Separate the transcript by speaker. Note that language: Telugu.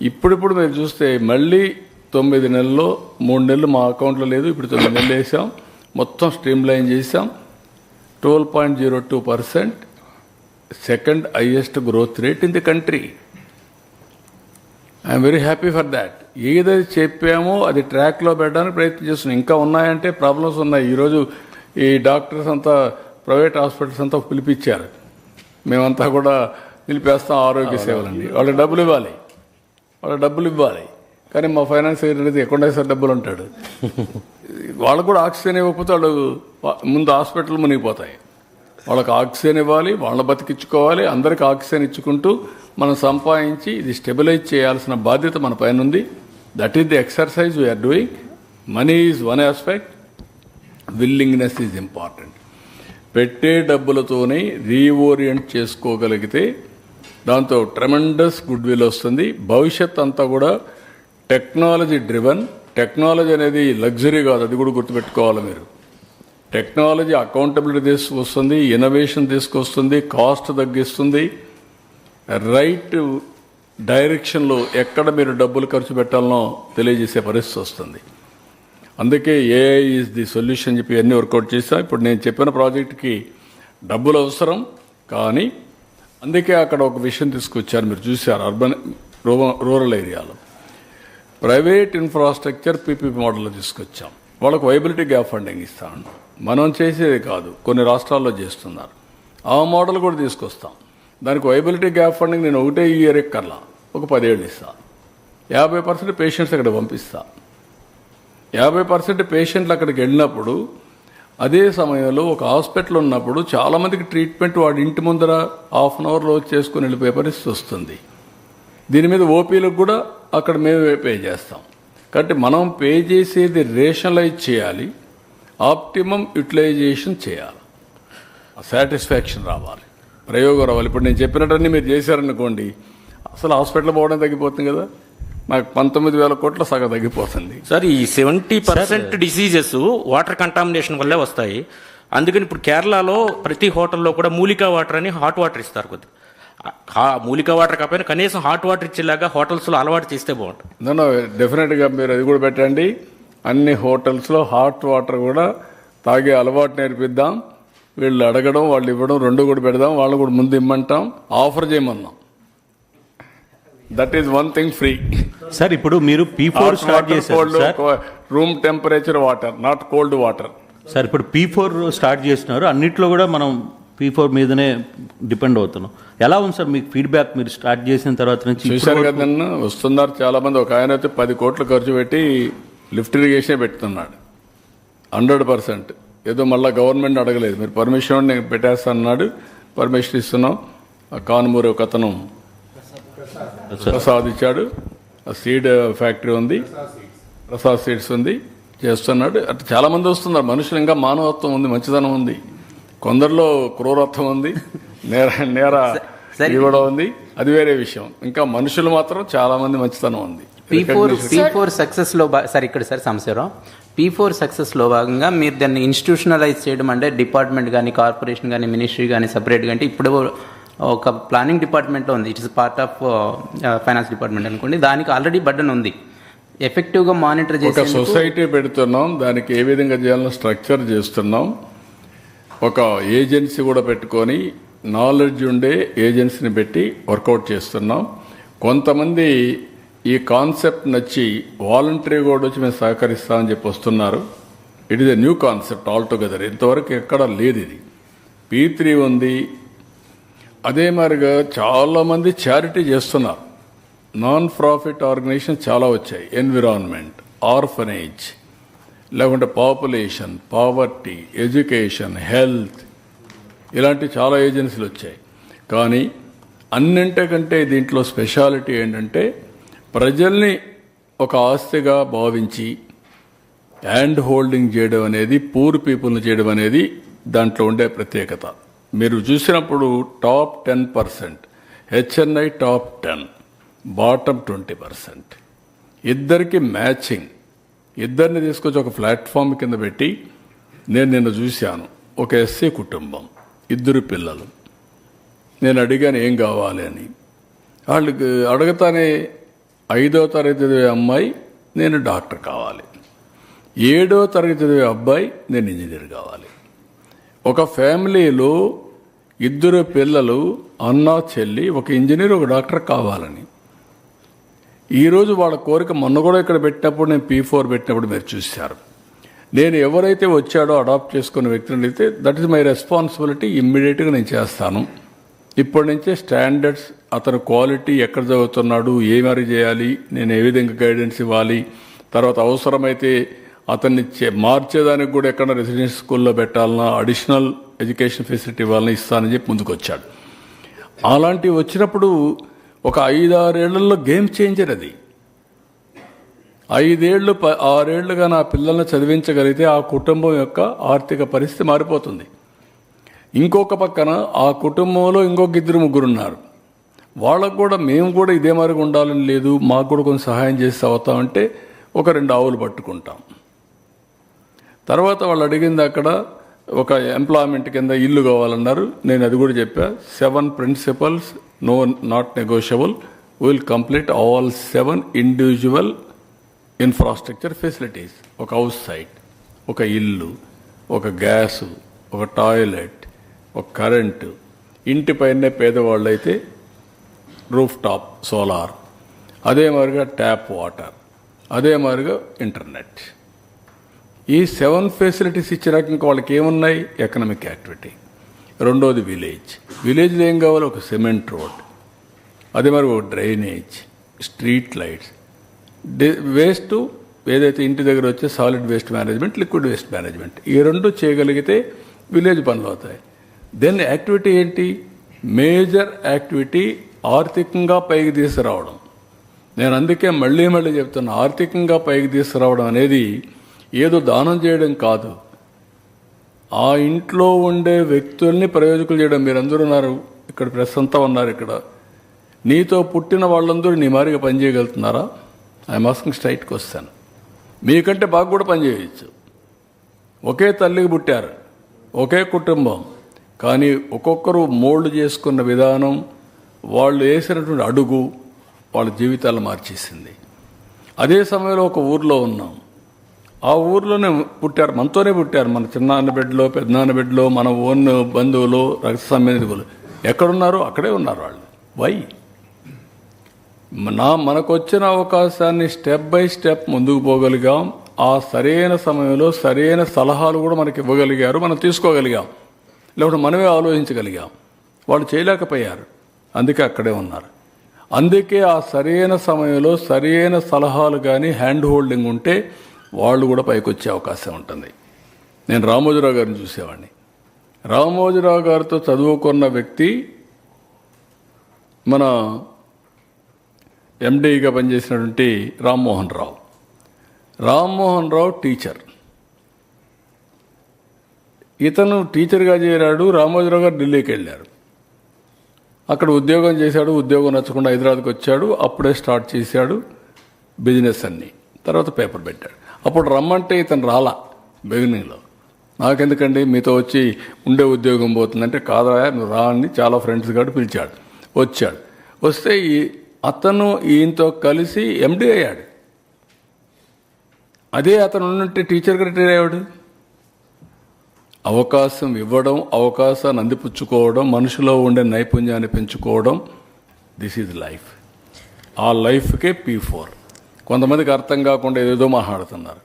Speaker 1: ఇప్పుడిప్పుడు మీరు చూస్తే మళ్ళీ 9 నెలల్లో 3 నెలలు మా అకౌంట్లో లేదు, ఇప్పుడు 9 నెలలు వేసాం, మొత్తం స్ట్రీమ్ లైన్ చేసాం. 12.02%, second highest growth rate in the country. I'm very happy for that. ఏదైతే చెప్పామో అది ట్రాక్లో పెట్టడానికి ప్రయత్నం చేస్తున్నాం. ఇంకా ఉన్నాయంటే ప్రాబ్లమ్స్ ఉన్నాయి. ఈరోజు ఈ డాక్టర్స్ అంతా ప్రైవేట్ హాస్పిటల్స్ అంతా పిలిపించారు. మేమంతా కూడా నిలిపేస్తాం ఆరోగ్య సేవలండి. వాళ్ళకి డబ్బులు ఇవ్వాలి, కానీ మా ఫైనాన్స్ సెక్రటరీ ఎక్కడ సార్ డబ్బులు ఉంటాడు. వాళ్ళకు కూడా ఆక్సిజన్ ఇవ్వకపోతే వాళ్ళు ముందు హాస్పిటల్ మునిగిపోతాయి. వాళ్ళకి ఆక్సిజన్ ఇవ్వాలి, వాళ్ళ బతికించుకోవాలి, అందరికి ఆక్సిజన్ ఇచ్చుకుంటూ మనం సంపాదించి ఇది స్టెబిలైజ్ చేయాల్సిన బాధ్యత మన పైన ఉంది. That is the exercise we are doing. Money is one aspect, willingness is important. పెట్టే డబ్బులతోనే రీఓరియంట్ చేసుకోగలిగితే దాంతో ట్రెమెండస్ గుడ్ విల్ వస్తుంది. భవిష్యత్ అంతా కూడా టెక్నాలజీ డ్రివన్. టెక్నాలజీ అనేది లగ్జరీ కాదు, అది కూడా గుర్తుపెట్టుకోవాలి మీరు. టెక్నాలజీ అకౌంటబిలిటీ తీసుకొస్తుంది, ఇన్నోవేషన్ తీసుకొస్తుంది, కాస్ట్ తగ్గిస్తుంది, రైట్ డైరెక్షన్లో ఎక్కడ మీరు డబ్బులు ఖర్చు పెట్టాలనో తెలియజేసే పరిస్థితి వస్తుంది. అందుకే ఏఐ ఈజ్ ది సొల్యూషన్ చెప్పి అన్నీ వర్కౌట్ చేశాం. ఇప్పుడు నేను చెప్పిన ప్రాజెక్టుకి డబ్బులు అవసరం, కానీ అందుకే అక్కడ ఒక విషయం తీసుకొచ్చారు, మీరు చూశారు. రూరల్ ఏరియాలో ప్రైవేట్ ఇన్ఫ్రాస్ట్రక్చర్ పీపీపీ మోడల్లో తీసుకొచ్చాం. వాళ్ళకు వైబిలిటీ గ్యాప్ ఫండింగ్ ఇస్తాను. మనం చేసేది కాదు, కొన్ని రాష్ట్రాల్లో చేస్తున్నారు. ఆ మోడల్ కూడా తీసుకొస్తాం. దానికి వైబిలిటీ గ్యాప్ ఫండింగ్ నేను ఒకటే ఇయర్ ఎక్కర్లా, ఒక 10 ఏళ్ళు ఇస్తాను. 50% పేషెంట్స్ అక్కడ పంపిస్తా. 50% పేషెంట్లు అక్కడికి వెళ్ళినప్పుడు అదే సమయంలో ఒక హాస్పిటల్ ఉన్నప్పుడు చాలామందికి ట్రీట్మెంట్ వాడి ఇంటి ముందర హాఫ్ అన్ అవర్లో చేసుకుని వెళ్ళిపోయే పరిస్థితి వస్తుంది. దీని మీద ఓపీలకు కూడా అక్కడ మేమే పే చేస్తాం. కాబట్టి మనం పే చేసేది రేషనలైజ్ చేయాలి, ఆప్టిమం యూటిలైజేషన్ చేయాలి, సాటిస్ఫాక్షన్ రావాలి, ప్రయోగం రావాలి. ఇప్పుడు నేను చెప్పినట్టన్నీ మీరు చేశారనుకోండి, అసలు హాస్పిటల్ పోవడం తగ్గిపోతుంది కదా. నాకు 19,000 కోట్ల సగం తగ్గిపోతుంది
Speaker 2: సార్. ఈ 70% డిసీజెస్ వాటర్ కంటామినేషన్ వల్లే వస్తాయి. అందుకని ఇప్పుడు కేరళలో ప్రతి హోటల్లో కూడా మూలికా వాటర్ అని హాట్ వాటర్ ఇస్తారు. కొద్దిగా మూలికా వాటర్ కాకపోయినా కనీసం హాట్ వాటర్ ఇచ్చేలాగా హోటల్స్లో అలవాటు చేస్తే బాగుంటుంది.
Speaker 1: డెఫినెట్గా మీరు అది కూడా పెట్టండి. అన్ని హోటల్స్లో హాట్ వాటర్ కూడా తాగే అలవాటు నేర్పిద్దాం. వీళ్ళు అడగడం, వాళ్ళు ఇవ్వడం, 2 కూడా పెడదాం. వాళ్ళు కూడా ముందు ఇమ్మంటాం, ఆఫర్ చేయమన్నాం. That is one thing free.
Speaker 3: Sir ఇప్పుడు మీరు P4 స్టార్ట్ చేశారు,
Speaker 1: room temperature water, not cold water.
Speaker 3: Sir ఇప్పుడు P4 స్టార్ట్ చేస్తున్నారు. అన్నిట్లో కూడా మనం P4 మీదనే డిపెండ్ అవుతున్నాం. ఎలా ఉంది సార్ మీకు ఫీడ్బ్యాక్ మీరు స్టార్ట్ చేసిన తర్వాత నుంచి?
Speaker 1: చూశారు కదన్నా, వస్తున్నారు చాలా మంది. ఒక ఆయన అయితే 10 కోట్లు ఖర్చు పెట్టి లిఫ్ట్ ఇరిగేషన్ పెడుతున్నాడు. 100%. ఏదో మళ్ళీ గవర్నమెంట్ అడగలేదు, మీరు పర్మిషన్ నేను పెట్టేస్తానన్నాడు. పర్మిషన్ ఇస్తున్నాం. కానుమూరు ఒక అతను ప్రసాద్ ఇచ్చాడు. సీడ్ ఫ్యాక్టరీ ఉంది, ప్రసాద్ సీడ్స్ ఉంది, చేస్తున్నాడు. అట్లా చాలా మంది వస్తున్నారు. మనుషులు ఇంకా మానవత్వం ఉంది, మంచిదనం ఉంది. కొందరిలో క్రూరత్వం ఉంది, నేర ఇవ్వడం ఉంది, అది వేరే విషయం. ఇంకా మనుషులు మాత్రం చాలా మంది మంచితనం ఉంది.
Speaker 4: P4 సక్సెస్ లో సార్ ఇక్కడ సార్ సంశయం, P4 సక్సెస్ లో భాగంగా మీరు దాన్ని ఇన్స్టిట్యూషనలైజ్ చేయడం అంటే డిపార్ట్మెంట్ కానీ, కార్పొరేషన్ కానీ, మినిస్ట్రీ కానీ సపరేట్గా, అంటే ఇప్పుడు ఒక ప్లానింగ్ డిపార్ట్మెంట్లో ఉంది, it is part of finance department అనుకోండి, దానికి ఆల్రెడీ బర్డన్ ఉంది. ఎఫెక్టివ్గా మానిటర్ చేసి
Speaker 1: ఒక సొసైటీ పెడుతున్నాం, దానికి ఏ విధంగా చేయాలని స్ట్రక్చర్ చేస్తున్నాం. ఒక ఏజెన్సీ కూడా పెట్టుకొని నాలెడ్జ్ ఉండే ఏజెన్సీని పెట్టి వర్కౌట్ చేస్తున్నాం. కొంతమంది ఈ కాన్సెప్ట్ నచ్చి వాలంటరీ కూడా వచ్చి మేము సహకరిస్తామని చెప్పి వస్తున్నారు. It is a new concept all together. ఇంతవరకు ఎక్కడ లేదు ఇది. P3 ఉంది. అదే మాదిరిగా చాలామంది చారిటీ చేస్తున్నారు. నాన్ ప్రాఫిట్ ఆర్గనైజేషన్ చాలా వచ్చాయి. ఎన్విరాన్మెంట్, ఆర్ఫనేజ్, లేకుంటే పాపులేషన్, పావర్టీ, ఎడ్యుకేషన్, హెల్త్, ఇలాంటి చాలా ఏజెన్సీలు వచ్చాయి. కానీ అన్నింటికంటే దీంట్లో స్పెషాలిటీ ఏంటంటే ప్రజల్ని ఒక ఆస్తిగా భావించి హ్యాండ్ హోల్డింగ్ చేయడం అనేది, పూర్ పీపుల్ని చేయడం అనేది దాంట్లో ఉండే ప్రత్యేకత. మీరు చూసినప్పుడు టాప్ 10%, HNI టాప్ 10, బాటమ్ 20%. ఇద్దరికి మ్యాచింగ్. ఇద్దరిని తీసుకొచ్చి ఒక ప్లాట్ఫామ్ కింద పెట్టి నేను నిన్న చూశాను. ఒక ఎస్సీ కుటుంబం, 2 పిల్లలు. నేను అడిగాను ఏం కావాలి అని. వాళ్ళకి అడగతానే 5వ తరగతి చదివే అమ్మాయి నేను డాక్టర్ కావాలి, 7వ తరగతి చదివే అబ్బాయి నేను ఇంజనీర్ కావాలి. ఒక ఫ్యామిలీలో 2 పిల్లలు అన్న చెల్లి, ఒక ఇంజనీర్ ఒక డాక్టర్ కావాలని. ఈరోజు వాళ్ళ కోరిక మొన్న కూడా ఇక్కడ పెట్టినప్పుడు, నేను P4 పెట్టినప్పుడు మీరు చూశారు. నేను ఎవరైతే వచ్చాడో అడాప్ట్ చేసుకున్న వ్యక్తిని అయితే దట్ ఈస్ మై రెస్పాన్సిబిలిటీ, ఇమ్మీడియట్గా నేను చేస్తాను. ఇప్పటి నుంచే స్టాండర్డ్స్, అతను క్వాలిటీ, ఎక్కడ చదువుతున్నాడు, ఏమరి చేయాలి, నేను ఏ విధంగా గైడెన్స్ ఇవ్వాలి, తర్వాత అవసరమైతే అతన్ని మార్చేదానికి కూడా ఎక్కడ రెసిడెన్షియల్ స్కూల్లో పెట్టాలన్నా, అడిషనల్ ఎడ్యుకేషన్ ఫెసిలిటీ ఇవ్వాలని ఇస్తానని చెప్పి ముందుకు వచ్చాడు. అలాంటివి వచ్చినప్పుడు ఒక 5-6 ఏళ్లలో గేమ్ చేంజర్ అది. 5 ఏళ్ళు 6 ఏళ్లుగా నా పిల్లల్ని చదివించగలిగితే ఆ కుటుంబం యొక్క ఆర్థిక పరిస్థితి మారిపోతుంది. ఇంకొక పక్కన ఆ కుటుంబంలో ఇంకొక 2-3 ఉన్నారు. వాళ్ళకు కూడా మేము కూడా ఇదే మరిగా ఉండాలని లేదు, మాకు కూడా కొంచెం సహాయం చేసి అవుతామంటే ఒక 2 ఆవులు పట్టుకుంటాం. తర్వాత వాళ్ళు అడిగింది అక్కడ ఒక ఎంప్లాయ్మెంట్ కింద ఇల్లు కావాలన్నారు. నేను అది కూడా చెప్పా, 7 principles, no not negotiable, will complete all 7 individual infrastructure facilities. ఒక హౌస్ సైట్, ఒక ఇల్లు, ఒక గ్యాసు, ఒక టాయిలెట్, ఒక కరెంటు, ఇంటిపైనే పేదవాళ్ళు అయితే రూఫ్ టాప్ సోలార్, అదే మాదిరిగా ట్యాప్ వాటర్, అదే మాదిరిగా ఇంటర్నెట్. ఈ 7 ఫెసిలిటీస్ ఇచ్చినాక ఇంకా వాళ్ళకి ఏమున్నాయి? Economic activity. రెండోది విలేజ్లో ఏం కావాలి? ఒక సిమెంట్ రోడ్, అదే మరి ఒక డ్రైనేజ్, స్ట్రీట్ లైట్స్, వేస్ట్ ఏదైతే ఇంటి దగ్గర వచ్చే solid waste management, liquid waste management, ఈ 2 చేయగలిగితే విలేజ్ పనులు అవుతాయి. దెన్ యాక్టివిటీ ఏంటి? మేజర్ యాక్టివిటీ ఆర్థికంగా పైకి తీసుకురావడం. నేను అందుకే మళ్ళీ చెప్తున్నా, ఆర్థికంగా పైకి తీసుకురావడం అనేది ఏదో దానం చేయడం కాదు, ఆ ఇంట్లో ఉండే వ్యక్తుల్ని ప్రయోజకులు చేయడం. మీరందరూ ఉన్నారు ఇక్కడ, ప్రెస్ అంతా ఉన్నారు ఇక్కడ. నీతో పుట్టిన వాళ్ళందరూ నీ మారిగా పనిచేయగలుగుతున్నారా? ఐఎమ్ ఆస్కింగ్ స్ట్రైట్కి వస్తాను. మీకంటే బాగా కూడా పనిచేయచ్చు. ఒకే తల్లికి పుట్టారు, ఒకే కుటుంబం, కానీ ఒక్కొక్కరు మోల్డ్ చేసుకున్న విధానం, వాళ్ళు వేసినటువంటి అడుగు వాళ్ళ జీవితాలు మార్చేసింది. అదే సమయంలో ఒక ఊర్లో ఉన్నాం, ఆ ఊర్లోనే పుట్టారు, మనతోనే పుట్టారు, మన చిన్నాన్న బిడ్డలో, పెద్దనాన్న బిడ్డలో, మన ఓన్ బంధువులు, రక్త సంబంధికులు ఎక్కడున్నారో అక్కడే ఉన్నారు వాళ్ళు. వై? మనకు వచ్చిన అవకాశాన్ని స్టెప్ బై స్టెప్ ముందుకు పోగలిగాం. ఆ సరైన సమయంలో సరైన సలహాలు కూడా మనకి ఇవ్వగలిగారు, మనం తీసుకోగలిగాం, లేకపోతే మనమే ఆలోచించగలిగాం. వాళ్ళు చేయలేకపోయారు, అందుకే అక్కడే ఉన్నారు. అందుకే ఆ సరైన సమయంలో సరైన సలహాలు కానీ హ్యాండ్ హోల్డింగ్ ఉంటే వాళ్ళు కూడా పైకి వచ్చే అవకాశం ఉంటుంది. నేను రామోజీరావు గారిని చూసేవాడిని. రామోజీరావు గారితో చదువుకున్న వ్యక్తి మన ఎండీగా పనిచేసినటువంటి రామ్మోహన్ రావు టీచర్. ఇతను టీచర్గా చేరాడు. రామోజీరావు గారు ఢిల్లీకి వెళ్ళారు, అక్కడ ఉద్యోగం చేశాడు. ఉద్యోగం నచ్చకుండా హైదరాబాద్కి వచ్చాడు. అప్పుడే స్టార్ట్ చేశాడు బిజినెస్ అన్నీ. తర్వాత పేపర్ పెట్టాడు. అప్పుడు రమ్మంటే ఇతను రాలా బిగినింగ్లో. నాకెందుకండి మీతో వచ్చి ఉండే ఉద్యోగం పోతుందంటే, కాదా నువ్వు రా అని చాలా ఫ్రెండ్స్ గారు పిలిచాడు. వచ్చాడు. వస్తే అతను ఈయనతో కలిసి ఎండీ అయ్యాడు. అదే అతను ఉన్నట్టు టీచర్గా రిటైర్ అయ్యాడు. అవకాశం ఇవ్వడం, అవకాశాన్ని అందిపుచ్చుకోవడం, మనిషిలో ఉండే నైపుణ్యాన్ని పెంచుకోవడం, దిస్ ఈజ్ లైఫ్. ఆ లైఫ్కే P4. కొంతమందికి అర్థం కాకుండా ఏదేదో మాట్లాడుతున్నారు.